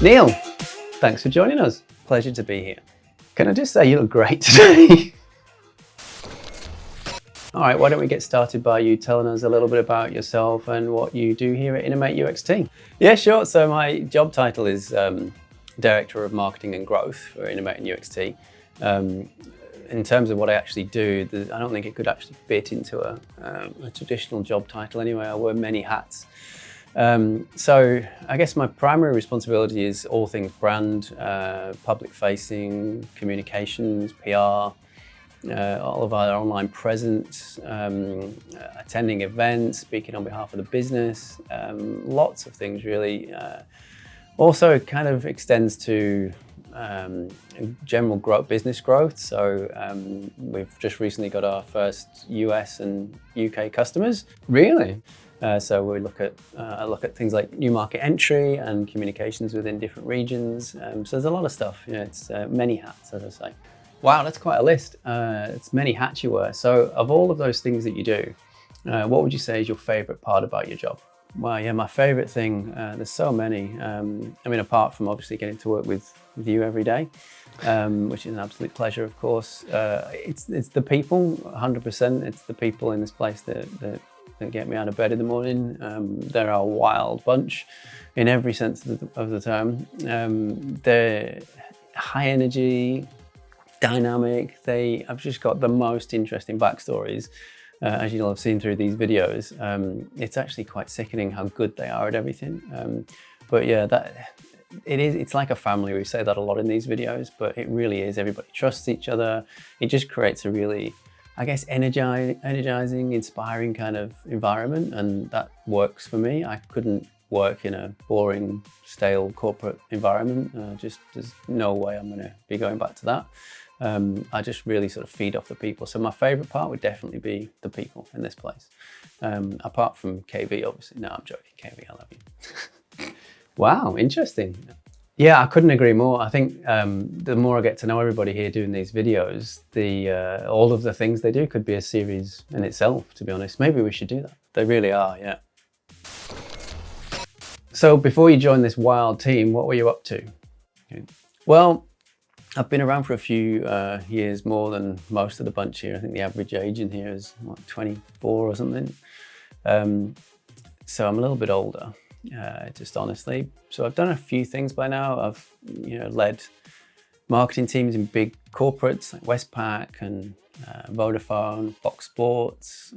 Neil, thanks for joining us. Pleasure to be here. Can I just say you look great today? All right, why don't we get started by you telling us a little bit about yourself and what you do here at Innomate UXT? Yeah, sure. So my job title is Director of Marketing and Growth for Innomate and UXT. In terms of what I actually do, I don't think it could actually fit into a traditional job title anyway. I wear many hats. So I guess my primary responsibility is all things brand, public facing, communications, PR, all of our online presence, attending events, speaking on behalf of the business, lots of things really. Also it kind of extends to general business growth. So we've just recently got our first US and UK customers. Really? So we look at things like new market entry and communications within different regions. So there's a lot of stuff. You know, it's many hats, as I say. Wow, that's quite a list. It's many hats you wear. So of all of those things that you do, what would you say is your favorite part about your job? Well, yeah, my favorite thing, there's so many. I mean, apart from obviously getting to work with you every day, which is an absolute pleasure, of course. It's the people, 100%. It's the people in this place that get me out of bed in the morning. They're a wild bunch in every sense of the term. They're high energy, dynamic. I've just got the most interesting backstories. As you'll have seen through these videos, it's actually quite sickening how good they are at everything. But yeah, it's like a family. We say that a lot in these videos, but it really is. Everybody trusts each other. It just creates a really, I guess, energizing, inspiring kind of environment, and that works for me. I couldn't work in a boring, stale corporate environment. There's no way I'm going to be going back to that. I just really sort of feed off the people. So my favorite part would definitely be the people in this place. Apart from KV, obviously. No, I'm joking, KV, I love you. Wow, interesting. Yeah, I couldn't agree more. I think the more I get to know everybody here doing these videos, all of the things they do could be a series in itself, to be honest. Maybe we should do that. They really are, yeah. So before you joined this wild team, what were you up to? Okay. Well, I've been around for a few years more than most of the bunch here. I think the average age in here is what, 24 or something. So I'm a little bit older, just honestly. So I've done a few things by now. I've led marketing teams in big corporates like Westpac and Vodafone, Fox Sports.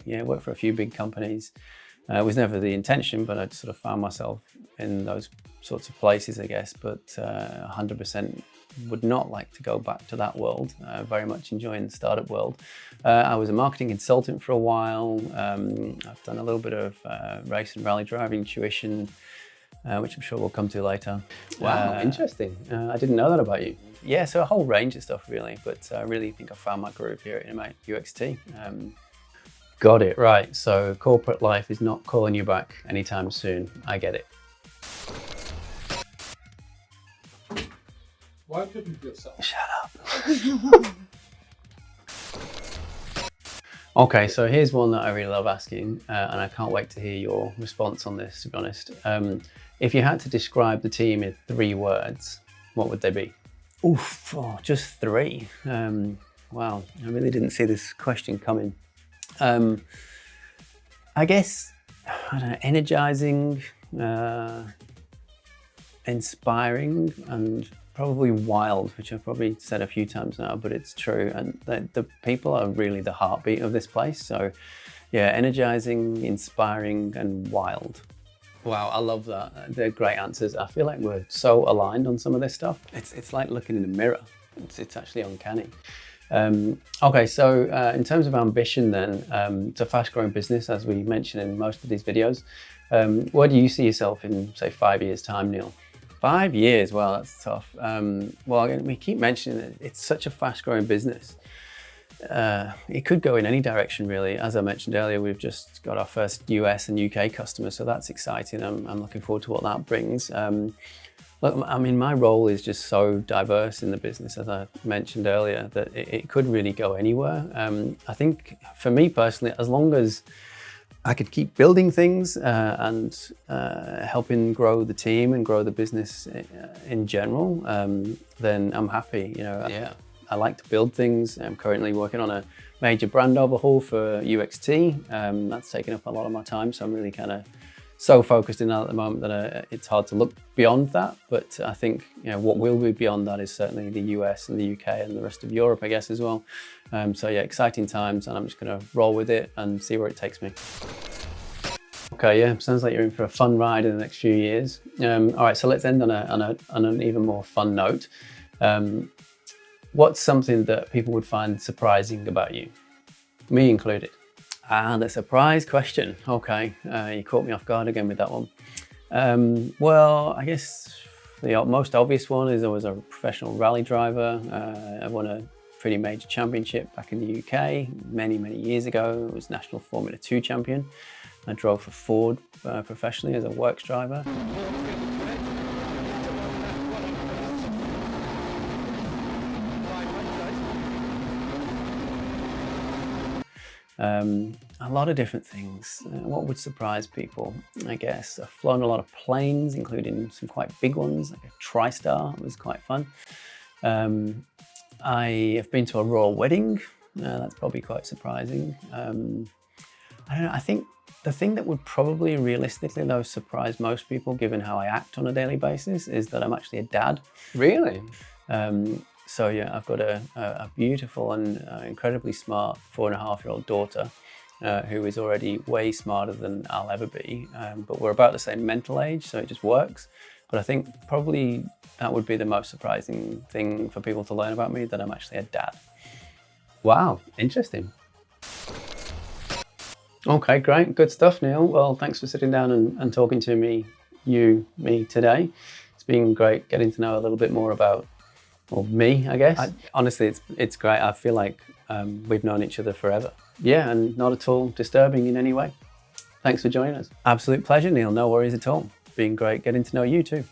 Worked for a few big companies. It was never the intention, but I sort of found myself in those sorts of places, I guess. But 100% would not like to go back to that world. Very much enjoying the startup world. I was a marketing consultant for a while. I've done a little bit of race and rally driving tuition, which I'm sure we'll come to later. Wow, interesting. I didn't know that about you. Yeah, so a whole range of stuff really, but I really think I found my groove here at Innomate UXT. Got it, right. So corporate life is not calling you back anytime soon. I get it. Why couldn't you yourself? Shut up. Okay, so here's one that I really love asking, and I can't wait to hear your response on this, to be honest. If you had to describe the team in 3 words, what would they be? Oof, just 3. Wow, I really didn't see this question coming. I guess, I don't know, energizing, inspiring, and probably wild, which I've probably said a few times now, but it's true. And the people are really the heartbeat of this place. So yeah, energizing, inspiring, and wild. Wow, I love that. They're great answers. I feel like we're so aligned on some of this stuff. It's like looking in a mirror. It's actually uncanny. Okay, so in terms of ambition then, it's a fast growing business, as we mentioned in most of these videos. Where do you see yourself in, say, 5 years' time, Neil? 5 years, wow, that's tough. Well, again, we keep mentioning it. It's such a fast growing business. It could go in any direction, really. As I mentioned earlier, we've just got our first US and UK customers, so that's exciting. I'm looking forward to what that brings. Look, I mean, my role is just so diverse in the business, as I mentioned earlier, that it could really go anywhere. I think for me personally, as long as I could keep building things and helping grow the team and grow the business in general, then I'm happy. Yeah, I like to build things. I'm currently working on a major brand overhaul for UXT. That's taking up a lot of my time, so I'm really kind of so focused in that at the moment that it's hard to look beyond that. But I think what will be beyond that is certainly the US and the UK and the rest of Europe, I guess, as well. So yeah, exciting times, and I'm just going to roll with it and see where it takes me. Okay, yeah, sounds like you're in for a fun ride in the next few years. All right, so let's end on an even more fun note. What's something that people would find surprising about you, me included? The surprise question. Okay, you caught me off guard again with that one. Well, I guess the most obvious one is I was a professional rally driver. I won a pretty major championship back in the UK many years ago. I was National Formula 2 champion. I drove for Ford professionally as a works driver. A lot of different things. What would surprise people, I guess? I've flown a lot of planes, including some quite big ones, like a TriStar. It was quite fun. I have been to a royal wedding. That's probably quite surprising. I don't know, I think the thing that would probably realistically though surprise most people, given how I act on a daily basis, is that I'm actually a dad. Really? So yeah, I've got a beautiful and incredibly smart 4.5-year-old daughter who is already way smarter than I'll ever be. But we're about the same mental age, so it just works. But I think probably that would be the most surprising thing for people to learn about me, that I'm actually a dad. Wow, interesting. Okay, great. Good stuff, Neil. Well, thanks for sitting down and talking to me today. It's been great getting to know a little bit more about, well, me, I guess. Honestly, it's great. I feel like we've known each other forever. Yeah, and not at all disturbing in any way. Thanks for joining us. Absolute pleasure, Neil. No worries at all. Been great getting to know you too.